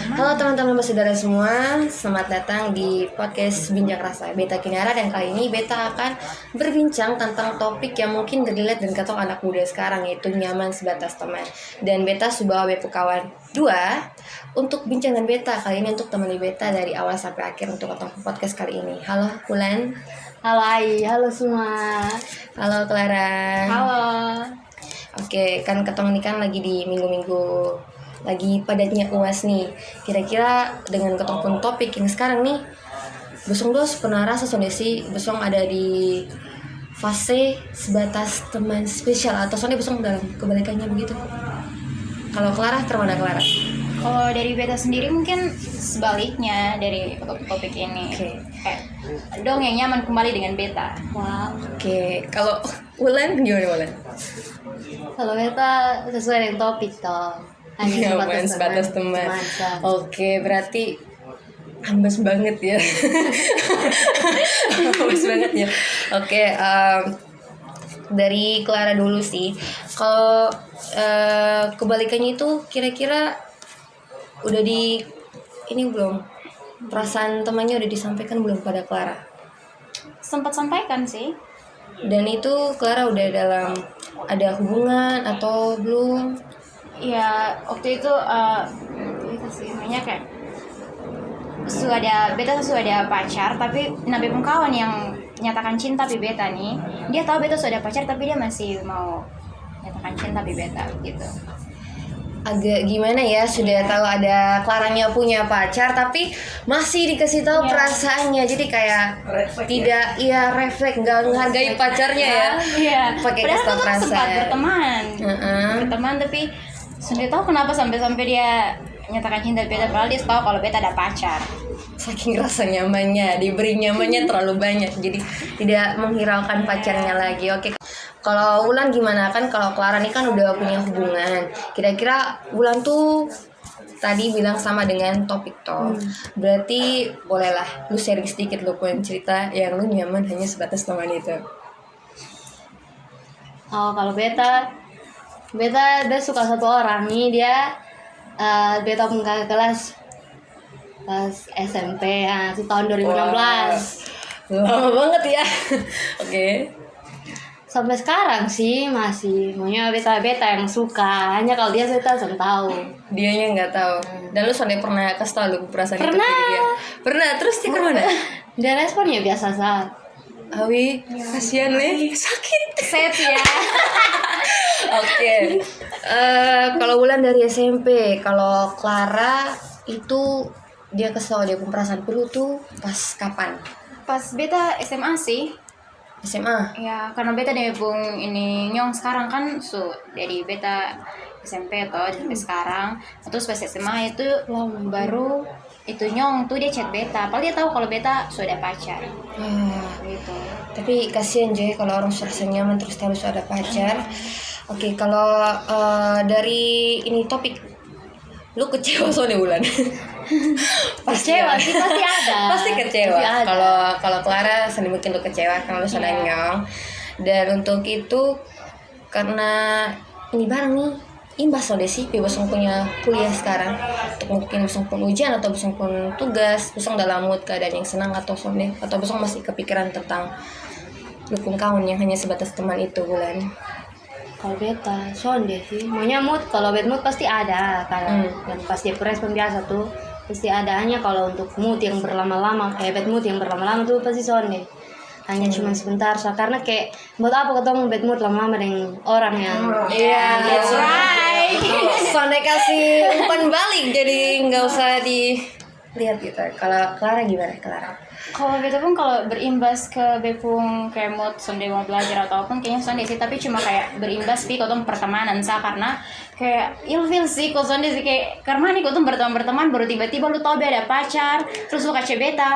Halo teman-teman bersaudara semua, selamat datang di podcast Bincang Rasa Beta Kinara. Dan kali ini Beta akan berbincang tentang topik yang mungkin relate dan ketok anak muda sekarang, yaitu nyaman sebatas teman. Dan Beta sudah bawa kawan dua untuk bincang dengan Beta kali ini, untuk temani Beta dari awal sampai akhir untuk podcast kali ini. Halo Ulan. Halo Ai, halo semua. Halo Clara. Halo. Oke, kan ketemu ini kan lagi di minggu-minggu lagi padatnya UAS nih. Kira-kira dengan ketemu topik yang sekarang nih, Besong dos pernah rasa sih Besong ada di fase sebatas teman spesial, atau soalnya Besong dalam kebalikannya begitu. Kalau Clara, kemana Clara? Kalau dari Beta sendiri mungkin sebaliknya dari topik ini. Oke. Dong yang nyaman kembali dengan Beta. Wow. Oke. Kalau Ulan gimana Ulan? Kalau Beta sesuai dengan topik toh. Hanya sebatas teman. Oke, berarti ambas banget ya. Ambas banget ya. Oke, dari Clara dulu sih. Kalau kebalikannya itu kira-kira udah di ini belum? Perasaan temannya udah disampaikan belum pada Clara? Sempat sampaikan sih. Dan itu Clara udah dalam ada hubungan atau belum? Ya waktu itu itu sih namanya kayak Beta sudah ada pacar, tapi nabi pun kawan yang nyatakan cinta pi Beta nih. Dia tahu Beta sudah ada pacar tapi dia masih mau nyatakan cinta pi Beta gitu. Agak gimana ya, sudah tahu ada Claranya punya pacar tapi masih dikasih tahu perasaannya, jadi kayak tidak refleks, nggak menghargai pacarnya ya. Iya. Pakai Padahal kasih kita sempat perasaan. berteman tapi sudah tahu kenapa sampai dia nyatakan cinta Beta, padahal dia tahu kalau Beta ada pacar. Saking rasa nyamannya, diberi nyamannya terlalu banyak, jadi tidak menghiraukan pacarnya lagi. Oke. Kalau Wulan gimana? Kan kalau Clara nih kan udah punya hubungan. Kira-kira Wulan tuh tadi bilang sama dengan topik toh. Berarti bolehlah lu sharing sedikit, lu punya cerita yang lu nyaman hanya sebatas teman itu. Oh, kalau Beta suka satu orang nih, dia Beta pun kakak kelas pas SMP, itu tahun 2016. Lama banget ya. Oke. Sampai sekarang sih masih maunya Beta yang suka, hanya kalau dia Beta belum tahu. Dianya nggak tahu. Dan lu soalnya pernah kasih tau lu perasaan itu Pernah. ke dia? Pernah. Terus dia kemana? Dia responnya biasa saja. Awi, kasihan Le, sakit. Set ya. Oke. Kalau Wulan dari SMP, kalau Clara itu dia kesel, dia pun perasaan perlu tuh pas kapan? Pas Beta SMA sih. SMA. Ya, karena Beta dari Bung ini Nyong sekarang kan dari Beta SMP atau sampai sekarang. Terus pas SMA itu baru itu Nyong tuh dia chat Beta. Padahal dia tahu kalau Beta sudah pacar. Gitu. Tapi kasihan Jay kalau orang merasa nyaman terus ada pacar. Oke, kalau dari ini topik, lu kecewa soalnya Wulan? Kecewa sih pasti ada. Pasti kecewa. Kalau Clara sendiri mungkin lu kecewa karena lu sudah Nyong. Dan untuk itu karena ini barang nih imbas soalnya sih, Besong punya kuliah sekarang, untuk mungkin Besong pun ujian atau Besong pun tugas, Besong dalam mood keadaan yang senang atau soalnya, atau Besong masih kepikiran tentang dukung kawan yang hanya sebatas teman itu Bulan. Kalau Beta sonde sih, maunya mood. Kalau bad mood pasti ada, kalau yang pas dia respon biasa tuh pasti ada. Hanya kalau untuk mood yang berlama-lama, bad mood yang berlama-lama tuh pasti sonde. Hanya cuma sebentar, karena kayak buat apa ketemu bad mood lama-lama dengan orang yang That's right. Sonde kasih umpan balik, jadi nggak usah dilihat gitu. Kalau Clara gimana Clara? Kalau Beta pun kalau berimbas ke Bepung kayak mood sonde mau belajar atau apapun kayaknya sonde sih, tapi cuma kayak berimbas sih kalau pertemanan karena kayak ilfil sih kalau sonde sih, kayak karena nih kau berteman baru tiba-tiba lu tau dia ada pacar terus lu kaca Beta.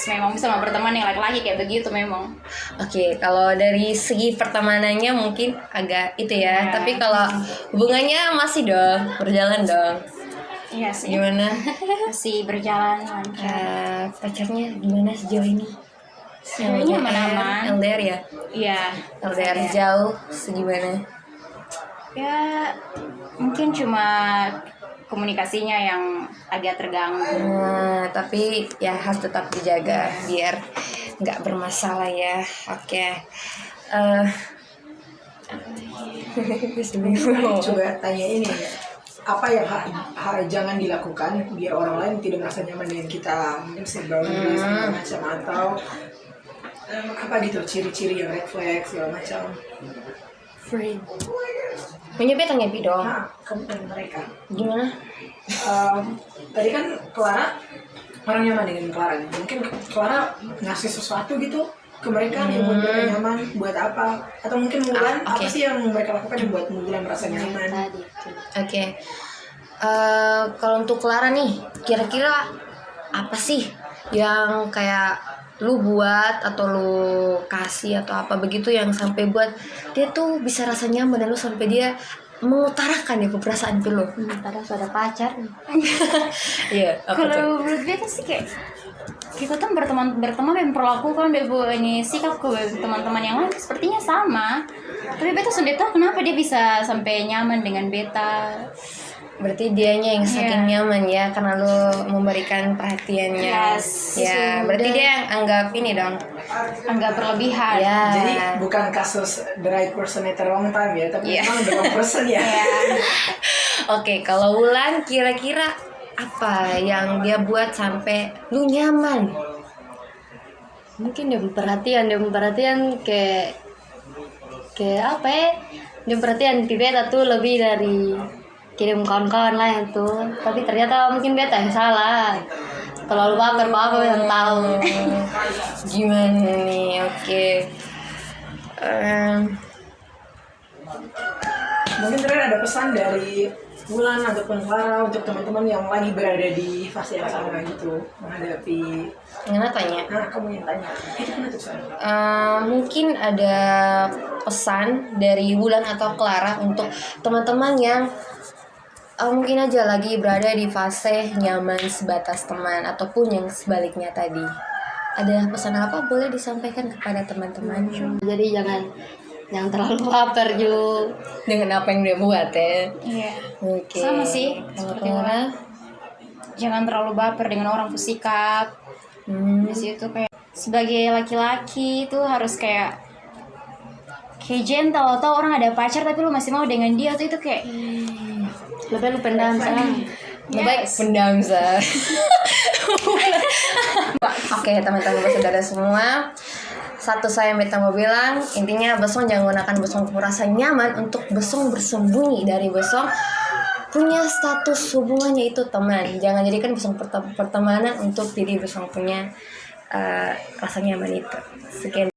Memang bisa sama berteman yang laki-laki kayak begitu memang. Oke, kalau dari segi pertemanannya mungkin agak itu ya, tapi kalau hubungannya masih dong, berjalan dong. Iya sih. Gimana? Masih berjalan lancar. Pacarnya gimana sejauh ini? Sejauhnya aman-aman. LDR ya? Iya. LDR jauh segimana? Ya mungkin cuma komunikasinya yang agak terganggu. Nah, tapi ya harus tetap dijaga biar nggak bermasalah ya. Oke. Coba tanya ini, apa yang jangan dilakukan biar orang lain tidak merasa nyaman dengan kita, mungkin boundaries segala macam, atau apa gitu, ciri-ciri yang red flag segala macam. Friend. Menyebut tanya Pi dong. Nah, kamu tanya mereka. Gimana? Tadi kan Clara orang nyaman dengan Clara, mungkin Clara ngasih sesuatu gitu ke mereka yang buat mereka nyaman, buat apa? Atau mungkin Mulan, apa sih yang mereka lakukan yang buat Mulan merasa nyaman? Tadi tuh. Oke. Kalau untuk Clara nih, kira-kira apa sih yang kayak lu buat atau lu kasih atau apa begitu yang sampai buat dia tuh bisa rasa nyaman dan lu sampai dia mengutarakan ya perasaan ke lu? Padahal sudah pacar. Iya. apa tuh? Kalau menurut gue tuh sih kayak kita tuh berteman memperlakukan bebu ini sikap ke teman-teman yang lain sepertinya sama. Tapi beta sendiri tahu kenapa dia bisa sampai nyaman dengan beta. Berarti dianya yang saking nyaman ya karena lu memberikan perhatiannya. Yes. Ya, berarti dia yang anggap ini dong. Anggap berlebihan. Ya. Jadi bukan kasus the right person at the wrong time ya, tapi Iya. memang the wrong person ya. Oke, kalau Wulan kira-kira apa yang dia buat sampai lu nyaman? Mungkin dia perhatian kayak apa ya? Dia perhatian di beta tuh lebih dari kirim kawan-kawan lah yang tuh. Tapi ternyata mungkin beta yang salah. Terlalu baper apa yang tahu. Gimana nih? Oke. Mungkin terakhir ada pesan dari Mulan ataupun Clara untuk teman-teman yang lagi berada di fase yang sama gitu menghadapi. Ngana tanya. Nah, kamu yang tanya. Itu kan pesan. Mungkin ada pesan dari Wulan atau Clara untuk teman-teman yang mungkin aja lagi berada di fase nyaman sebatas teman ataupun yang sebaliknya tadi. Ada pesan apa boleh disampaikan kepada teman-teman? Jadi jangan terlalu baper juga. Dengan apa yang dia buat ya? Iya. Oke. Sama sih. Kalau Seperti Clara, Jangan terlalu baper dengan orang bersikap. Di situ kayak sebagai laki-laki itu harus kayak gentle, atau orang ada pacar tapi lu masih mau dengan dia tuh itu kayak Lebih lu pendam sayang. baik pendam Sa. Oke teman-teman saudara semua, satu saya beta mau bilang, intinya besong jangan gunakan besong merasa nyaman untuk besong bersembunyi dari besong punya status hubungannya itu teman. Jangan jadikan besong pertemanan untuk diri besong punya rasa nyaman itu. Sekian